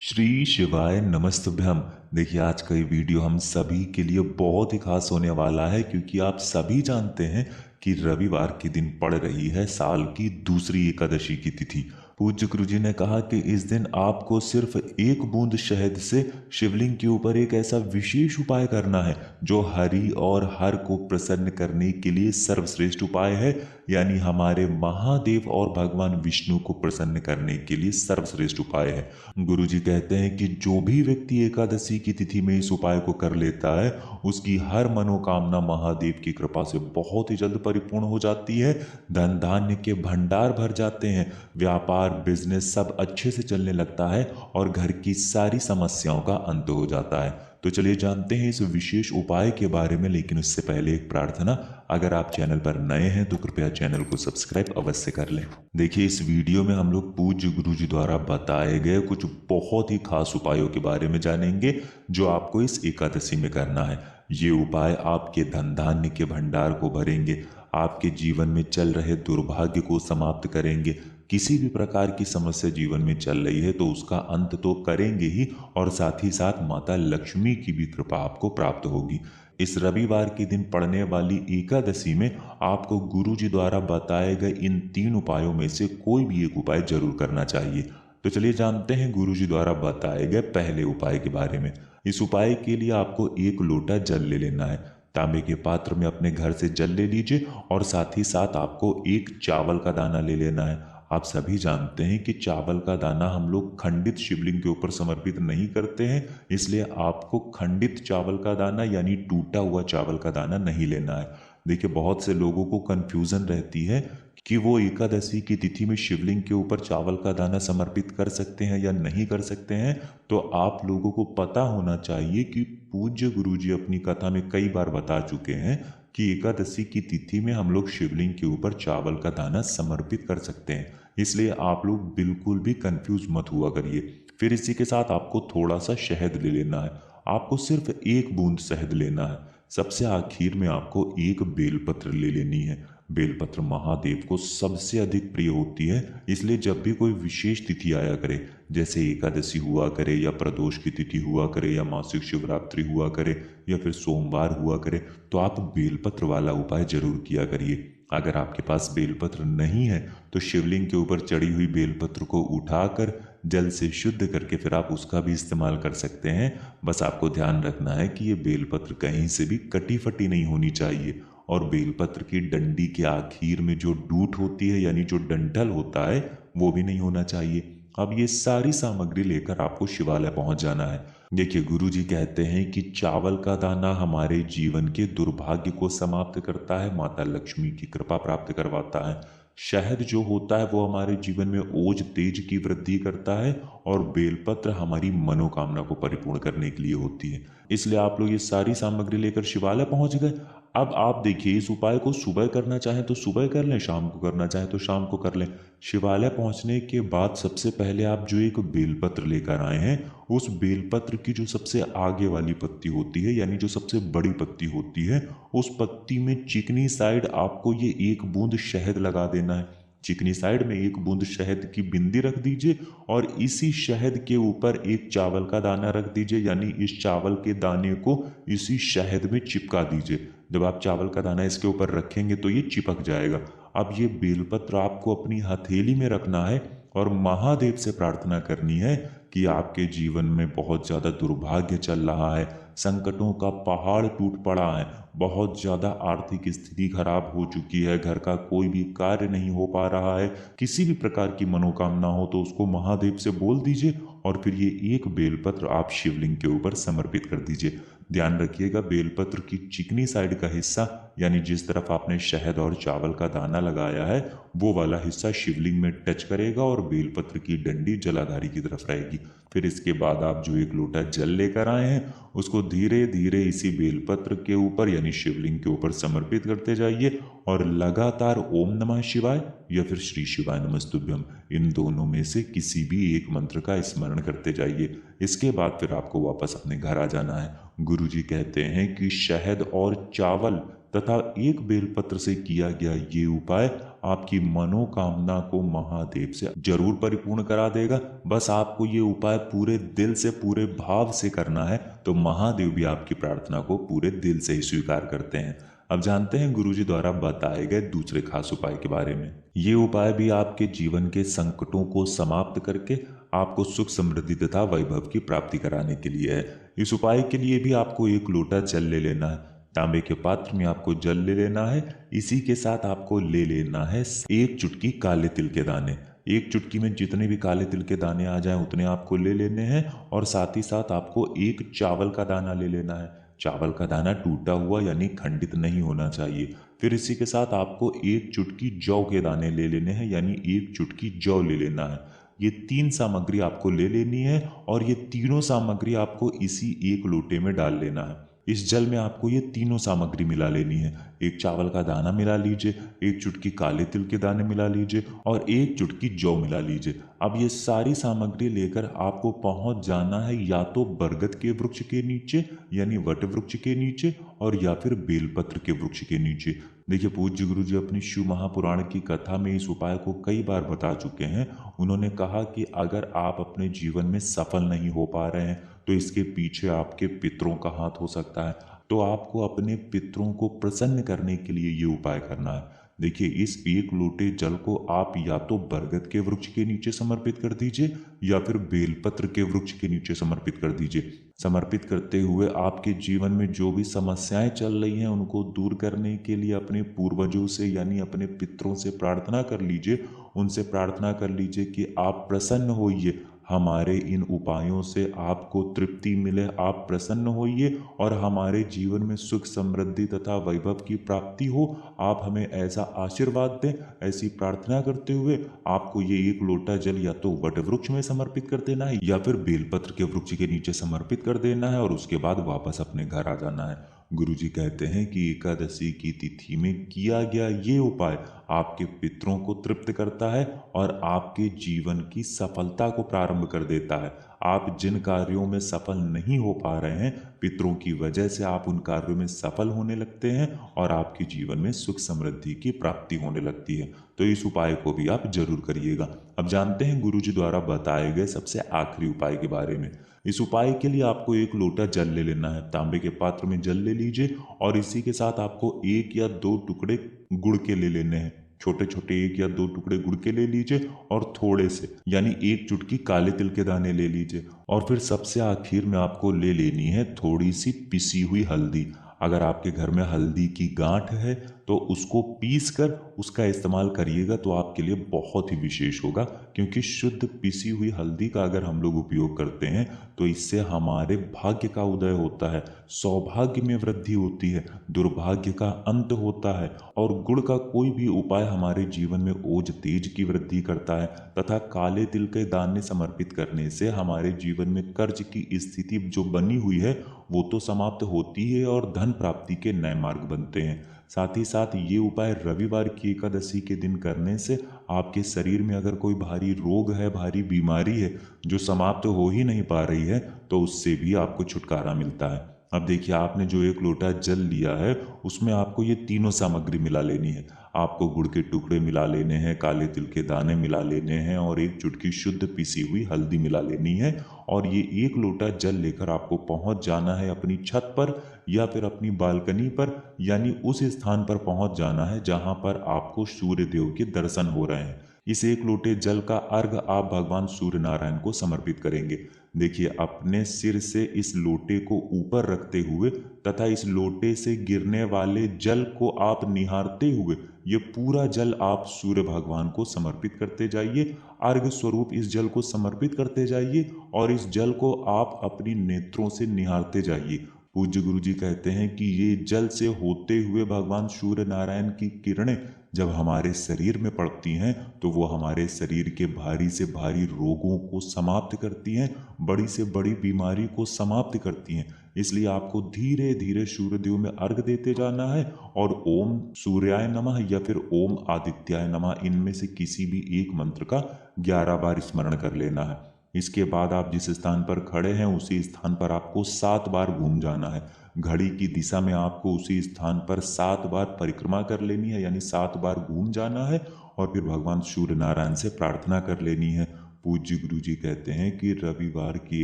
श्री शिवाय नमस्तुभ्यम। देखिए, आज का ये वीडियो हम सभी के लिए बहुत ही खास होने वाला है, क्योंकि आप सभी जानते हैं कि रविवार के दिन पड़ रही है साल की दूसरी एकादशी की तिथि। पूज्य गुरुजी ने कहा कि इस दिन आपको सिर्फ एक बूंद शहद से शिवलिंग के ऊपर एक ऐसा विशेष उपाय करना है जो हरि और हर को प्रसन्न करने के लिए सर्वश्रेष्ठ उपाय है, यानी हमारे महादेव और भगवान विष्णु को प्रसन्न करने के लिए सर्वश्रेष्ठ उपाय है। गुरुजी कहते हैं कि जो भी व्यक्ति एकादशी की तिथि में इस उपाय को कर लेता है, उसकी हर मनोकामना महादेव की कृपा से बहुत ही जल्द परिपूर्ण हो जाती है। धन धान्य के भंडार भर जाते हैं, व्यापार बिजनेस सब अच्छे से चलने लगता है और घर की सारी समस्याओं का अंत हो जाता है। तो चलिए जानते हैं इस विशेष उपाय के बारे में, लेकिन उससे पहले एक प्रार्थना। अगर आप चैनल पर नए हैं तो कृपया चैनल को सब्सक्राइब अवश्य कर लें। देखिए, इस वीडियो में हम लोग पूज्य गुरुजी द्वारा बताए गए कुछ बहुत ही खास उपायों के बारे में जानेंगे जो आपको इस एकादशी में करना है। ये उपाय आपके धन धान्य के भंडार को भरेंगे, आपके जीवन में चल रहे दुर्भाग्य को समाप्त करेंगे। किसी भी प्रकार की समस्या जीवन में चल रही है तो उसका अंत तो करेंगे ही, और साथ ही साथ माता लक्ष्मी की भी कृपा आपको प्राप्त होगी। इस रविवार के दिन पड़ने वाली एकादशी में आपको गुरुजी द्वारा बताए गए इन 3 उपायों में से कोई भी एक उपाय जरूर करना चाहिए। तो चलिए जानते हैं गुरुजी द्वारा बताए गए पहले उपाय के बारे में। इस उपाय के लिए आपको 1 लोटा जल ले लेना है। तांबे के पात्र में अपने घर से जल ले लीजिए और साथ ही साथ आपको 1 चावल का दाना ले लेना है। आप सभी जानते हैं कि चावल का दाना हम लोग खंडित शिवलिंग के ऊपर समर्पित नहीं करते हैं, इसलिए आपको खंडित चावल का दाना यानी टूटा हुआ चावल का दाना नहीं लेना है। देखिए, बहुत से लोगों को कंफ्यूजन रहती है कि वो एकादशी की तिथि में शिवलिंग के ऊपर चावल का दाना समर्पित कर सकते हैं या नहीं कर सकते हैं। तो आप लोगों को पता होना चाहिए कि पूज्य गुरुजी अपनी कथा में कई बार बता चुके हैं कि एकादशी की तिथि में हम लोग शिवलिंग के ऊपर चावल का दाना समर्पित कर सकते हैं, इसलिए आप लोग बिल्कुल भी कंफ्यूज मत हुआ करिए। फिर इसी के साथ आपको थोड़ा सा शहद ले लेना है। आपको सिर्फ 1 बूंद शहद लेना है। सबसे आखिर में आपको 1 बेलपत्र ले लेनी है। बेलपत्र महादेव को सबसे अधिक प्रिय होती है, इसलिए जब भी कोई विशेष तिथि आया करे, जैसे एकादशी हुआ करे या प्रदोष की तिथि हुआ करे या मासिक शिवरात्रि हुआ करे या फिर सोमवार हुआ करे, तो आप बेलपत्र वाला उपाय जरूर किया करिए। अगर आपके पास बेलपत्र नहीं है तो शिवलिंग के ऊपर चढ़ी हुई बेलपत्र को उठाकर जल से शुद्ध करके फिर आप उसका भी इस्तेमाल कर सकते हैं। बस आपको ध्यान रखना है कि ये बेलपत्र कहीं से भी कटी फटी नहीं होनी चाहिए, और बेलपत्र की डंडी के आखिर में जो डूट होती है यानी जो डंठल होता है वो भी नहीं होना चाहिए। अब ये सारी सामग्री लेकर आपको शिवालय पहुंच जाना है। देखिए, गुरुजी कहते हैं कि चावल का दाना हमारे जीवन के दुर्भाग्य को समाप्त करता है, माता लक्ष्मी की कृपा प्राप्त करवाता है। शहद जो होता है वो हमारे जीवन में ओज तेज की वृद्धि करता है, और बेलपत्र हमारी मनोकामना को परिपूर्ण करने के लिए होती है। इसलिए आप लोग ये सारी सामग्री लेकर शिवालय पहुंच गए। अब आप देखिए, इस उपाय को सुबह करना चाहें तो सुबह कर लें, शाम को करना चाहें तो शाम को कर लें। शिवालय पहुंचने के बाद सबसे पहले आप जो एक बेलपत्र लेकर आए हैं, उस बेलपत्र की जो सबसे आगे वाली पत्ती होती है यानी जो सबसे बड़ी पत्ती होती है, उस पत्ती में चिकनी साइड आपको ये 1 बूंद शहद लगा देना है। चिकनी साइड में 1 बूंद शहद की बिंदी रख दीजिए और इसी शहद के ऊपर 1 चावल का दाना रख दीजिए, यानी इस चावल के दाने को इसी शहद में चिपका दीजिए। जब आप चावल का दाना इसके ऊपर रखेंगे तो ये चिपक जाएगा। अब ये बेलपत्र आपको अपनी हथेली में रखना है और महादेव से प्रार्थना करनी है कि आपके जीवन में बहुत ज़्यादा दुर्भाग्य चल रहा है, संकटों का पहाड़ टूट पड़ा है, बहुत ज़्यादा आर्थिक स्थिति खराब हो चुकी है, घर का कोई भी कार्य नहीं हो पा रहा है, किसी भी प्रकार की मनोकामना हो तो उसको महादेव से बोल दीजिए और फिर ये 1 बेलपत्र आप शिवलिंग के ऊपर समर्पित कर दीजिए। ध्यान रखिएगा, बेलपत्र की चिकनी साइड का हिस्सा यानी जिस तरफ आपने शहद और चावल का दाना लगाया है वो वाला हिस्सा शिवलिंग में टच करेगा और बेलपत्र की डंडी जलाधारी की तरफ रहेगी। फिर इसके बाद आप जो 1 लोटा जल लेकर आए हैं उसको धीरे धीरे इसी बेलपत्र के ऊपर यानी शिवलिंग के ऊपर समर्पित करते जाइए और लगातार ओम नमः शिवाय या फिर श्री शिवाय नमस्तुभ्यम, इन दोनों में से किसी भी एक मंत्र का स्मरण करते जाइए। इसके बाद फिर आपको वापस अपने घर आ जाना है। गुरुजी कहते हैं कि शहद और चावल तथा 1 बेलपत्र से किया गया ये उपाय आपकी मनोकामना को महादेव से जरूर परिपूर्ण करा देगा। बस आपको ये उपाय पूरे दिल से, पूरे भाव से करना है, तो महादेव भी आपकी प्रार्थना को पूरे दिल से ही स्वीकार करते हैं। अब जानते हैं गुरुजी द्वारा बताए गए दूसरे खास उपाय के बारे में। ये उपाय भी आपके जीवन के संकटों को समाप्त करके आपको सुख, समृद्धि तथा वैभव की प्राप्ति कराने के लिए है। इस उपाय के लिए भी आपको एक लोटा जल ले लेना है। तांबे के पात्र में आपको जल ले लेना है। इसी के साथ आपको ले लेना है एक चुटकी काले तिल के दाने। एक चुटकी में जितने भी काले तिल के दाने आ जाएं उतने आपको ले लेने हैं। और साथ ही साथ आपको एक चावल का दाना ले लेना है। चावल का दाना टूटा हुआ यानी खंडित नहीं होना चाहिए। फिर इसी के साथ आपको एक चुटकी जौ के दाने ले लेने हैं, यानी एक चुटकी जौ ले लेना है। ये 3 सामग्री आपको ले लेनी है और ये तीनों सामग्री आपको इसी एक लोटे में डाल लेना है। इस जल में आपको ये तीनों सामग्री मिला लेनी है। एक चावल का दाना मिला लीजिए, एक चुटकी काले तिल के दाने मिला लीजिए और एक चुटकी जौ मिला लीजिए। अब ये सारी सामग्री लेकर आपको पहुंच जाना है या तो बरगद के वृक्ष के नीचे यानी वट वृक्ष के नीचे, और या फिर बेलपत्र के वृक्ष के नीचे। देखिए, पूज्य गुरु जी अपनी शिव महापुराण की कथा में इस उपाय को कई बार बता चुके हैं। उन्होंने कहा कि अगर आप अपने जीवन में सफल नहीं हो पा रहे हैं तो इसके पीछे आपके पितरों का हाथ हो सकता है। तो आपको अपने पितरों को प्रसन्न करने के लिए ये उपाय करना है। देखिए, इस एक लोटे जल को आप या तो बरगद के वृक्ष के नीचे समर्पित कर दीजिए या फिर बेलपत्र के वृक्ष के नीचे समर्पित कर दीजिए। समर्पित करते हुए आपके जीवन में जो भी समस्याएं चल रही हैं उनको दूर करने के लिए अपने पूर्वजों से यानी अपने पितरों से प्रार्थना कर लीजिए। उनसे प्रार्थना कर लीजिए कि आप प्रसन्न होइए, हमारे इन उपायों से आपको तृप्ति मिले, आप प्रसन्न होइए और हमारे जीवन में सुख, समृद्धि तथा वैभव की प्राप्ति हो। आप हमें ऐसा आशीर्वाद दें। ऐसी प्रार्थना करते हुए आपको ये एक लोटा जल या तो वट वृक्ष में समर्पित कर देना है या फिर बेलपत्र के वृक्ष के नीचे समर्पित कर देना है और उसके बाद वापस अपने घर आ जाना है। गुरुजी कहते हैं कि एकादशी की तिथि में किया गया ये उपाय आपके पितरों को तृप्त करता है और आपके जीवन की सफलता को प्रारंभ कर देता है। आप जिन कार्यों में सफल नहीं हो पा रहे हैं, पितरों की वजह से आप उन कार्यों में सफल होने लगते हैं और आपके जीवन में सुख, समृद्धि की प्राप्ति होने लगती है। तो इस उपाय को भी आप जरूर करिएगा। अब जानते हैं गुरुजी द्वारा बताए गए सबसे आखिरी उपाय के बारे में। इस उपाय के लिए आपको एक लोटा जल ले लेना है। तांबे के पात्र में जल ले लीजिए और इसी के साथ आपको 1 या 2 टुकड़े गुड़ के ले लेने हैं। छोटे छोटे 1 या 2 टुकड़े गुड़ के ले लीजिए और थोड़े से यानी एक चुटकी काले तिल के दाने ले लीजिए। और फिर सबसे आखिर में आपको ले लेनी है थोड़ी सी पिसी हुई हल्दी। अगर आपके घर में हल्दी की गांठ है तो उसको पीस कर उसका इस्तेमाल करिएगा तो आपके लिए बहुत ही विशेष होगा, क्योंकि शुद्ध पिसी हुई हल्दी का अगर हम लोग उपयोग करते हैं तो इससे हमारे भाग्य का उदय होता है, सौभाग्य में वृद्धि होती है, दुर्भाग्य का अंत होता है। और गुड़ का कोई भी उपाय हमारे जीवन में ओज तेज की वृद्धि करता है तथा काले तिल के दाने समर्पित करने से हमारे जीवन में कर्ज की स्थिति जो बनी हुई है वो तो समाप्त होती है और धन प्राप्ति के नए मार्ग बनते हैं। साथ ही साथ ये उपाय रविवार की एकादशी के दिन करने से आपके शरीर में अगर कोई भारी रोग है, भारी बीमारी है जो समाप्त हो ही नहीं पा रही है, तो उससे भी आपको छुटकारा मिलता है। अब देखिए, आपने जो एक लोटा जल लिया है उसमें आपको ये तीनों सामग्री मिला लेनी है। आपको गुड़ के टुकड़े मिला लेने हैं, काले तिल के दाने मिला लेने हैं और एक चुटकी शुद्ध पिसी हुई हल्दी मिला लेनी है। और ये एक लोटा जल लेकर आपको पहुंच जाना है अपनी छत पर या फिर अपनी बालकनी पर, यानी उस स्थान पर पहुंच जाना है जहां पर आपको सूर्य देव के दर्शन हो रहे हैं। इस एक लोटे जल का अर्घ आप भगवान सूर्य नारायण को समर्पित करेंगे। देखिए, अपने सिर से इस लोटे को ऊपर रखते हुए तथा इस लोटे से गिरने वाले जल को आप निहारते हुए ये पूरा जल आप सूर्य भगवान को समर्पित करते जाइए। अर्घ स्वरूप इस जल को समर्पित करते जाइए और इस जल को आप अपनी नेत्रों से निहारते जाइए। पूज्य गुरु जी कहते हैं कि ये जल से होते हुए भगवान सूर्य नारायण की किरणें जब हमारे शरीर में पड़ती हैं तो वो हमारे शरीर के भारी से भारी रोगों को समाप्त करती हैं, बड़ी से बड़ी बीमारी को समाप्त करती हैं। इसलिए आपको धीरे धीरे सूर्यदेव में अर्घ देते जाना है और ओम सूर्याय नमः या फिर ओम आदित्याय नमः, इनमें से किसी भी एक मंत्र का 11 बार स्मरण कर लेना है। इसके बाद आप जिस स्थान पर खड़े हैं उसी स्थान पर आपको 7 बार घूम जाना है। घड़ी की दिशा में आपको उसी स्थान पर 7 बार परिक्रमा कर लेनी है, यानी 7 बार घूम जाना है और फिर भगवान सूर्य नारायण से प्रार्थना कर लेनी है। पूज्य गुरु जी कहते हैं कि रविवार की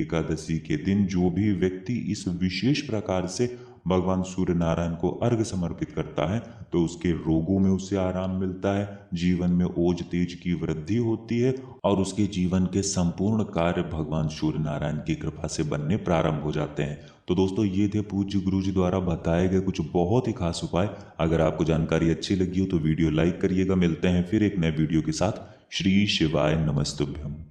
एकादशी के दिन जो भी व्यक्ति इस विशेष प्रकार से भगवान सूर्य नारायण को अर्घ समर्पित करता है तो उसके रोगों में उसे आराम मिलता है, जीवन में ओज तेज की वृद्धि होती है और उसके जीवन के संपूर्ण कार्य भगवान सूर्य नारायण की कृपा से बनने प्रारंभ हो जाते हैं। तो दोस्तों ये थे पूज्य गुरु जी द्वारा बताए गए कुछ बहुत ही खास उपाय। अगर आपको जानकारी अच्छी लगी हो तो वीडियो लाइक करिएगा। मिलते हैं फिर एक नए वीडियो के साथ। श्री शिवाय नमस्तुभ्यम।